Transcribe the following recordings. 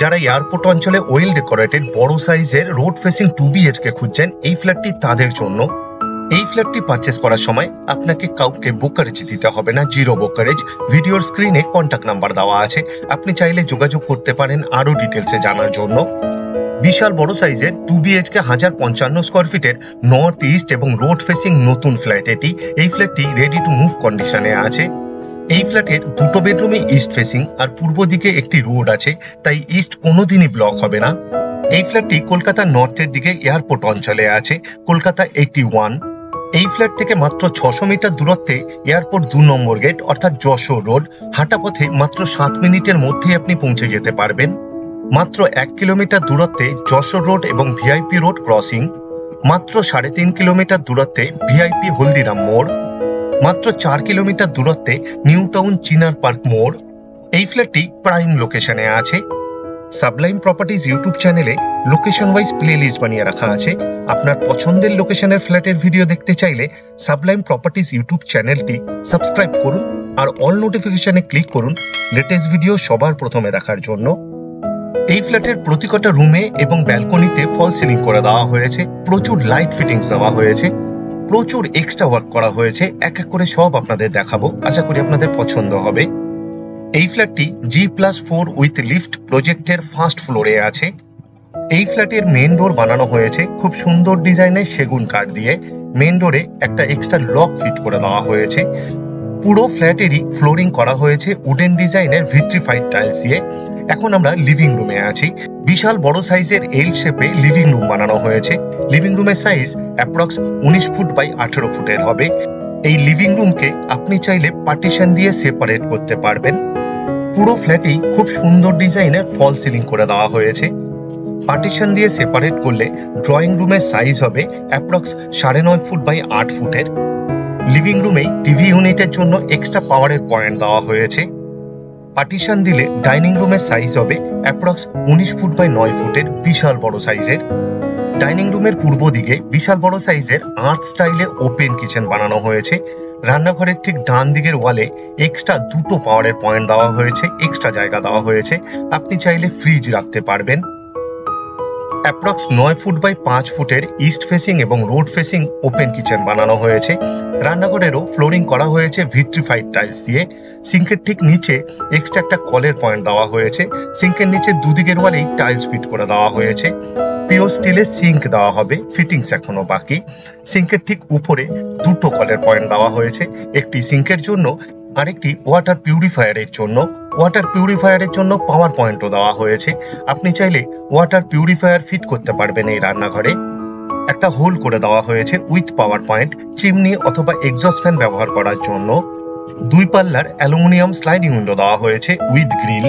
যারা এয়ারপোর্ট অঞ্চলে well decorated বড় সাইজের রোড ফেসিং 2BHK খুঁজছেন, এই ফ্ল্যাটটি তাদের জন্য। এই ফ্ল্যাটটি পারচেস করার সময় আপনাকে কাউকে ব্রোকারেজ দিতে হবে না, জিরো ব্রোকারেজ। ভিডিওর স্ক্রিনে কন্ট্যাক্ট নাম্বার দেওয়া আছে, আপনি চাইলে যোগাযোগ করতে পারেন আরো ডিটেলসে জানার জন্য। বিশাল বড় সাইজের 2BHK 1055 স্কোয়ার ফিটের নর্থ ইস্ট এবং রোড ফেসিং নতুন ফ্ল্যাট এটি। এই ফ্ল্যাটটি রেডি টু মুভ কন্ডিশনে আছে। এই ফ্ল্যাটের দুটো বেডরুমে ইস্ট ফেসিং আর পূর্ব দিকে একটি রোড আছে, তাই ইস্ট কোনোদিনই ব্লক হবে না। এই ফ্ল্যাটটি কলকাতার নর্থের দিকে এয়ারপোর্ট অঞ্চলে আছে, কলকাতা 81। এই ফ্ল্যাট থেকে মাত্র 600 মিটার দূরত্বে এয়ারপোর্ট 2 নম্বর গেট অর্থাৎ যশোর রোড। হাঁটা পথে মাত্র 7 মিনিটের মধ্যেই আপনি পৌঁছে যেতে পারবেন। মাত্র 1 কিলোমিটার দূরত্বে যশোর রোড এবং ভিআইপি রোড ক্রসিং। মাত্র 3.5 কিলোমিটার দূরত্বে ভিআইপি হলদিরাম মোড়। মাত্র 4 কিলোমিটার দূরত্বে নিউ টাউন চিনার পার্ক মোড়। এই ফ্ল্যাটটি প্রাইম লোকেশনে আছে। সাবলাইম প্রপার্টিজ ইউটিউব চ্যানেলে লোকেশন ওয়াইজ প্লেলিস্ট বানিয়ে রাখা আছে। আপনার পছন্দের লোকেশনের ফ্ল্যাটের ভিডিও দেখতে চাইলে সাবলাইম প্রপার্টিজ ইউটিউব চ্যানেলটি সাবস্ক্রাইব করুন আর অল নোটিফিকেশনে ক্লিক করুন লেটেস্ট ভিডিও সবার প্রথমে দেখার জন্য। এই ফ্ল্যাটের প্রতিটা রুমে এবং ব্যালকনিতে ফল সিলিং করে দেওয়া হয়েছে, প্রচুর লাইট ফিটিংস দেওয়া হয়েছে, প্রচুর এক্সট্রা ওয়ার্ক করা হয়েছে। এক এক করে সব আপনাদের দেখাবো, আশা করি আপনাদের পছন্দ হবে। এই ফ্ল্যাটটি G+4 উইথ লিফট প্রজেক্টের ফার্স্ট ফ্লোরে আছে। এই ফ্ল্যাটের মেন ডোর বানানো হয়েছে খুব সুন্দর ডিজাইনের সেগুন কাঠ দিয়ে। মেন ডোরে একটা এক্সট্রা লক ফিট করে দেওয়া হয়েছে। পুরো ফ্ল্যাটেরই ফ্লোরিং করা হয়েছে উডেন ডিজাইনের ভিট্রিফাইড টাইলস দিয়ে। এখন আমরা লিভিং রুমে আছি। বিশাল বড় সাইজের এল শেপে লিভিং রুম বানানো হয়েছে। লিভিং রুমের সাইজ অ্যাপ্রক্স 19 ফুট বাই 18 ফুটের হবে। এই লিভিং রুমকে আপনি চাইলে পার্টিশন দিয়ে সেপারেট করতে পারবেন। পুরো ফ্ল্যাটেই খুব সুন্দর ডিজাইনের ফল সিলিং করে দেওয়া হয়েছে। পার্টিশন দিয়ে সেপারেট করলে ড্রয়িং রুমের সাইজ হবে অ্যাপ্রক্স 9.5 ফুট বাই 8 ফুটের। লিভিং রুমেই টিভি ইউনিটের জন্য এক্সট্রা পাওয়ারের পয়েন্ট দেওয়া হয়েছে। পার্টিশন দিলে ডাইনিং রুমের সাইজ হবে অ্যাপ্রক্স 19 ফুট বাই 9 ফুটের, বিশাল বড় সাইজের। ডাইনিং রুমের পূর্ব দিকে বিশাল বড় সাইজের আর্ট স্টাইলে ওপেন কিচেন বানানো হয়েছে। রান্নাঘরের ঠিক ডান দিকের ওয়ালে এক্সট্রা দুটো পাওয়ারের পয়েন্ট দেওয়া হয়েছে, এক্সট্রা জায়গা দেওয়া হয়েছে, আপনি চাইলে ফ্রিজ রাখতে পারবেন। অ্যাপ্রক্স 9 ফুট বাই 5 ফুটের ইস্ট ফেসিং এবং রোড ফেসিং ওপেন কিচেন বানানো হয়েছে। রান্নাঘরেরও ফ্লোরিং করা হয়েছে ভিট্রিফাইড টাইলস দিয়ে। সিঙ্কের ঠিক নিচে এক্সট্রা একটা কলের পয়েন্ট দেওয়া হয়েছে। সিঙ্কের নিচে দুদিকের ওয়ালেই টাইলস ফিট করে দেওয়া হয়েছে। পিওর স্টিলের সিঙ্ক দেওয়া হবে, ফিটিংস এখনো বাকি। সিঙ্কের ঠিক উপরে দুটো কলের পয়েন্ট দেওয়া হয়েছে, একটি সিঙ্কের জন্য আরেকটি ওয়াটার পিউরিফায়ারের জন্য। ওয়াটার পিউরিফায়ারের জন্য পাওয়ার পয়েন্টও দেওয়া হয়েছে, আপনি চাইলে ওয়াটার পিউরিফায়ার ফিট করতে পারবেন এই রান্নাঘরে। একটা হোল করে দেওয়া হয়েছে উইথ পাওয়ার পয়েন্ট, চিমনি অথবা এক্সস্ট ফ্যান ব্যবহার করার জন্য। 2 পাল্লার অ্যালুমিনিয়াম স্লাইডিং উইন্ডো দেওয়া হয়েছে উইথ গ্রিল।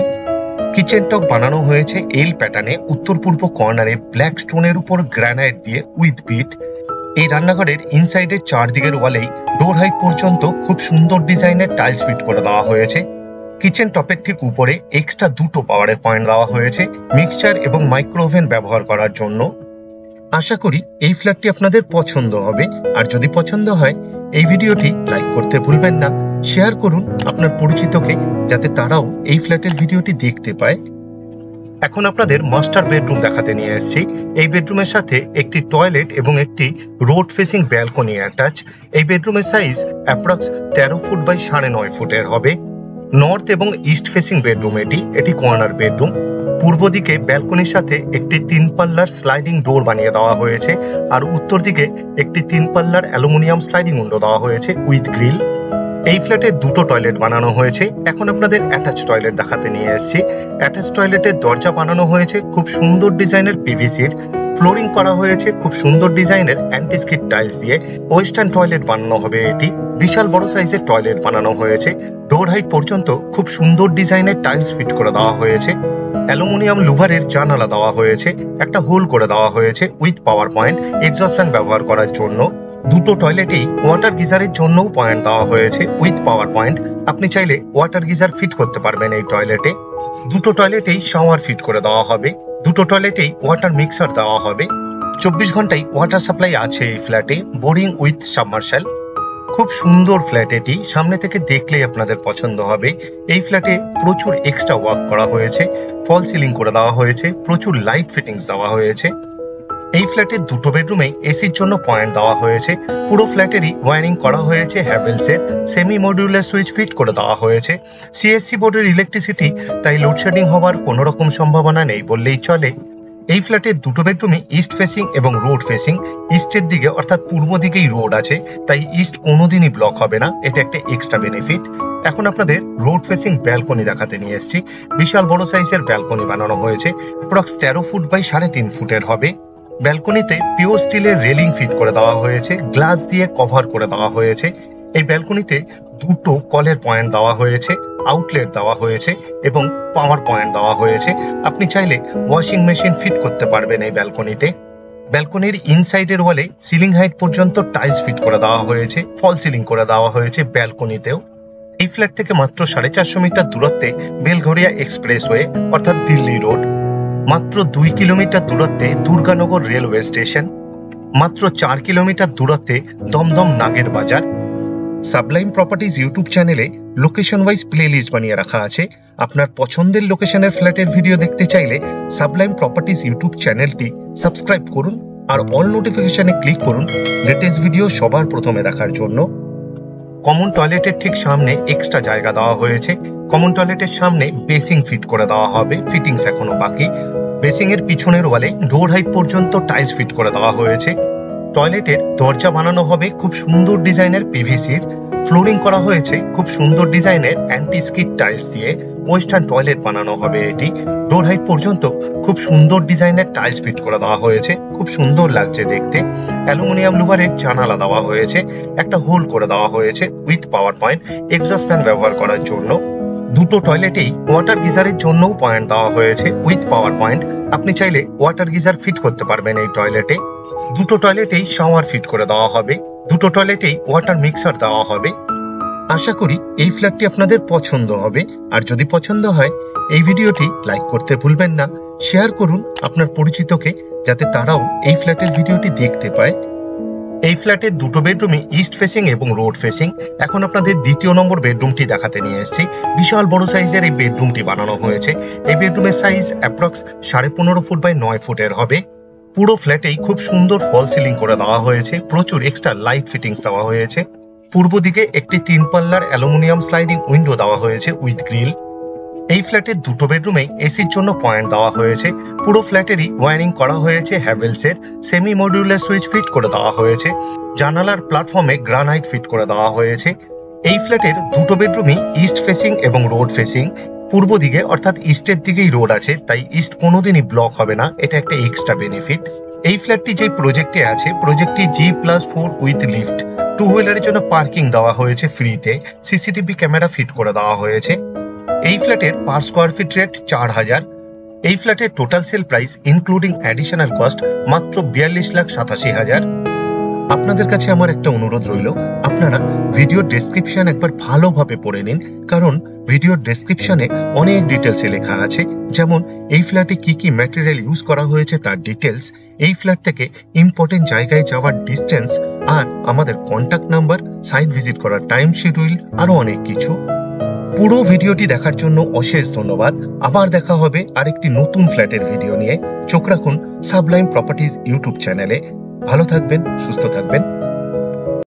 কিচেন টপ বানানো হয়েছে এল প্যাটার্নে, উত্তর পূর্ব কর্নারে ব্ল্যাক স্টোনের উপর গ্রানাইট দিয়ে উইথ বিট। এই রান্নাঘরের ইনসাইডের চারদিকের ওয়ালেই ডোর হাইট পর্যন্ত খুব সুন্দর ডিজাইনের টাইলস ফিট করে দেওয়া হয়েছে। কিচেন টপের ঠিক উপরে এক্সট্রা দুটো পাওয়ারের পয়েন্ট দেওয়া হয়েছে মিক্সচার এবং মাইক্রোওভেন ব্যবহার করার জন্য। আশা করি এই ফ্ল্যাটটি আপনাদের পছন্দ হবে, আর যদি পছন্দ হয় এই ভিডিওটি লাইক করতে ভুলবেন না। শেয়ার করুন আপনার পরিচিতকে, যাতে তারাও এই ফ্ল্যাটের ভিডিওটি দেখতে পায়। এখন আপনাদের মাস্টার বেডরুম দেখাতে নিয়ে এসেছি। এই বেডরুমের সাথে একটি টয়লেট এবং একটি রোড ফেসিং ব্যালকনি অ্যাটাচ। এই বেডরুমের সাইজ অ্যাপ্রক্স 13 ফুট বাই 9.5 ফুটের হবে। নর্থ এবং ইস্ট ফেসিং বেডরুম এটি কর্নার বেডরুম। পূর্ব দিকে ব্যালকনির সাথে একটি 3 পাল্লার স্লাইডিং ডোর বানিয়ে দেওয়া হয়েছে, আর উত্তর দিকে একটি 3 পাল্লার অ্যালুমিনিয়াম স্লাইডিং উইন্ডো দেওয়া হয়েছে উইথ গ্রিল। এই ফ্ল্যাটে দুটো টয়লেট বানানো হয়েছে। এখন আপনাদের অ্যাটাচ টয়লেট দেখাতে নিয়ে এসেছি। অ্যাটাচ টয়লেটের দরজা বানানো হয়েছে খুব সুন্দর ডিজাইনের পিভিসির। ফ্লোরিং করা হয়েছে খুব সুন্দর ডিজাইনের অ্যান্টিস্কিড টাইলস দিয়ে। ওয়েস্টার্ন টয়লেট বানানো হবে এটি। বিশাল বড় সাইজের টয়লেট বানানো হয়েছে। ডোর হাইট পর্যন্ত খুব সুন্দর ডিজাইনের টাইলস ফিট করে দেওয়া হয়েছে। অ্যালুমিনিয়াম লুভারের জানালা দেওয়া হয়েছে, একটা হোল করে দেওয়া হয়েছে with power point exhaust fan ব্যবহার করার জন্য। দুটো টয়লেটেই ওয়াটার গিজারের জন্যও পয়েন্ট দেওয়া হয়েছে উইথ পাওয়ার পয়েন্ট, আপনি চাইলে ওয়াটার গিজার ফিট করতে পারবেন এই টয়লেটে। দুটো টয়লেটেই শাওয়ার ফিট করে দেওয়া হবে। দুটো টয়লেটেই ওয়াটার মিক্সার দেওয়া হবে। 24 ঘন্টায় ওয়াটার সাপ্লাই আছে এই ফ্ল্যাটে, বোরিং উইথ সাবমার্শাল। খুব সুন্দর ফ্ল্যাট এটি, সামনে থেকে দেখলেই আপনাদের পছন্দ হবে। এই ফ্ল্যাটে প্রচুর এক্সট্রা ওয়ার্ক করা হয়েছে, ফল সিলিং করে দেওয়া হয়েছে, প্রচুর লাইট ফিটিংস দেওয়া হয়েছে। এই ফ্ল্যাটের দুটো বেডরুমে এসির জন্য পয়েন্ট দেওয়া হয়েছে। পুরো ফ্ল্যাটেরই ওয়্যারিং করা হয়েছে হ্যাভেলসের, সেমি মডিউলার সুইচ ফিট করে দেওয়া হয়েছে। সিএসসি বোর্ডের ইলেকট্রিসিটি, তাই লোডশেডিং হওয়ার কোনো রকম সম্ভাবনা নেই বললেই চলে। এই ফ্ল্যাটের দুটো বেডরুমে ইস্ট ফেসিং এবং রোড ফেসিং। ইস্টের দিকে অর্থাৎ পূর্ব দিকেই রোড আছে, তাই ইস্ট কোনোদিনই ব্লক হবে না, এটা একটা এক্সট্রা বেনিফিট। এখন আপনাদের রোড ফেসিং ব্যালকনি দেখাতে নিয়ে এসেছি। বিশাল বড় সাইজের ব্যালকনি বানানো হয়েছে, অ্যাপ্রক্স 13 ফুট বাই 3.5 ফুটের হবে। ব্যালকনিতে পিওর স্টিলের রেলিং ফিট করে দেওয়া হয়েছে, গ্লাস দিয়ে কভার করে দেওয়া হয়েছে। এই ব্যালকনিতে দুটো কলের পয়েন্ট দেওয়া হয়েছে, আউটলেট দেওয়া হয়েছে এবং পাওয়ার পয়েন্ট দেওয়া হয়েছে। আপনি চাইলে ওয়াশিং মেশিন ফিট করতে পারবেন এই ব্যালকনিতে। ব্যালকনির ইনসাইডের ওয়ালে সিলিং হাইট পর্যন্ত টাইলস ফিট করে দেওয়া হয়েছে, ফল সিলিং করে দেওয়া হয়েছে ব্যালকনিতেও। এই ফ্ল্যাট থেকে মাত্র 450 মিটার দূরত্বে বেলঘরিয়া এক্সপ্রেসওয়ে অর্থাৎ দিল্লি রোড, মাত্র 2 কিলোমিটার দূরত্বে দুর্গানগর রেলওয়ে স্টেশন, মাত্র 4 কিলোমিটার দূরত্বে দমদম নাগের বাজার। সাবলাইম প্রপার্টিজ ইউটিউব চ্যানেলে লোকেশন ওয়াইজ প্লেলিস্ট বানিয়ে রাখা আছে। আপনার পছন্দের লোকেশনের ফ্ল্যাটের ভিডিও দেখতে চাইলে সাবলাইম প্রপার্টিজ ইউটিউব চ্যানেলটি সাবস্ক্রাইব করুন আর অল নোটিফিকেশনে ক্লিক করুন লেটেস্ট ভিডিও সবার প্রথমে দেখার জন্য। কমন টয়লেটের ঠিক সামনে এক্সট্রা জায়গা দেওয়া হয়েছে। কমন টয়লেটের সামনে বেসিং ফিট করে দেওয়া হবে, ফিটিংস এখনো বাকি। বেসিং এর পিছনের ওয়ালে ডোর হাইট পর্যন্ত টাইলস ফিট করে দেওয়া হয়েছে। টয়লেটের দরজা বানানো হবে খুব সুন্দর ডিজাইনের পিভিসির, ফ্লোরিং করা হয়েছে খুব সুন্দর ডিজাইনের অ্যান্টি স্কিড টাইলস দিয়ে। ওয়েস্টার্ন টয়লেট বানানো হবে এটি। ডোর হাইট পর্যন্ত খুব সুন্দর ডিজাইনের টাইলস ফিট করে দেওয়া হয়েছে, খুব সুন্দর লাগছে দেখতে। অ্যালুমিনিয়াম লুভারের জানালা দেওয়া হয়েছে, একটা হোল করে দেওয়া হয়েছে with power point exhaust fan ব্যবহার করার জন্য। দুটো টয়লেটেই ওয়াটার গিজারের জন্যও পয়েন্ট দেওয়া হয়েছে উইথ পাওয়ার পয়েন্ট। আপনি চাইলে ওয়াটার গিজার ফিট করতে পারবেন এই টয়লেটে। দুটো টয়লেটেই শাওয়ার ফিট করে দেওয়া হবে, দুটো টয়লেটেই ওয়াটার মিক্সার দেওয়া হবে। আশা করি এই ফ্ল্যাটটি আপনাদের পছন্দ হবে, আর যদি পছন্দ হয় এই ভিডিওটি লাইক করতে ভুলবেন না। শেয়ার করুন আপনার পরিচিতকে, যাতে তারাও এই ফ্ল্যাটের ভিডিওটি দেখতে পায়। এই ফ্ল্যাটের দুটো বেডরুমে ইস্ট ফেসিং এবং রোড ফেসিং। এখন আপনাদের দ্বিতীয় নম্বর বেডরুমটি দেখাতে নিয়ে এসেছি। বিশাল বড় সাইজের এই বেডরুমটি বানানো হয়েছে। এই বেডরুমের সাইজ অ্যাপ্রক্স 15.5 ফুট বাই 9 ফুটের হবে। পুরো ফ্ল্যাটেই খুব সুন্দর ফল সিলিং করে দেওয়া হয়েছে, প্রচুর এক্সট্রা লাইট ফিটিংস দেওয়া হয়েছে। পূর্ব দিকে একটি 3 পাল্লার অ্যালুমিনিয়াম স্লাইডিং উইন্ডো দেওয়া হয়েছে উইথ গ্রিল। এই ফ্ল্যাটের দুটো বেডরুমে এসির জন্য পয়েন্ট দেওয়া হয়েছে। পুরো ফ্ল্যাটেরই ওয়্যারিং করা হয়েছে হ্যাভেলসের, সেমি মডিউলার সুইচ ফিট করে দেওয়া হয়েছে। জানালার প্ল্যাটফর্মে গ্রানাইট ফিট করে দেওয়া হয়েছে। এই ফ্ল্যাটের দুটো বেডরুমই ইস্ট ফেসিং এবং রোড ফেসিং। পূর্ব দিকে অর্থাৎ ইস্টের দিকেই রোড আছে, তাই ইস্ট কোনোদিনই ব্লক হবে না, এটা একটা এক্সট্রা বেনিফিট। এই ফ্ল্যাটটি যে প্রজেক্টে আছে, প্রজেক্টটি G+4 উইথ লিফট। 2 হুইলারের জন্য পার্কিং দেওয়া হয়েছে ফ্রিতে, সিসিটিভি ক্যামেরা ফিট করে দেওয়া হয়েছে। এই ফ্ল্যাটের পার স্কোয়ার ফিট রেট 4000। এই ফ্ল্যাটের total sell price including additional cost মাত্র 42,87,000। আপনাদের কাছে আমার একটা অনুরোধ রইল, আপনারা ভিডিওর ডেসক্রিপশন একবার ভালোভাবে পড়ে নিন, কারণ ভিডিওর ডেসক্রিপশনে অনেক ডিটেলসে লেখা আছে, যেমন এই ফ্ল্যাটে কি কি ম্যাটেরিয়াল ইউজ করা হয়েছে তার ডিটেলস, এই ফ্ল্যাট থেকে ইম্পর্টেন্ট জায়গায় যাওয়ার ডিস্টেন্স, আর আমাদের কন্ট্যাক্ট নাম্বার, সাইট ভিজিট করার টাইম শিডিউল, আরো অনেক কিছু। পুরো ভিডিওটি দেখার জন্য অশেষ ধন্যবাদ। আবার দেখা হবে আরেকটি নতুন ফ্ল্যাটের ভিডিও নিয়ে। চোখ রাখুন সাবলাইম প্রপার্টিজ ইউটিউব চ্যানেলে। ভালো থাকবেন, সুস্থ থাকবেন।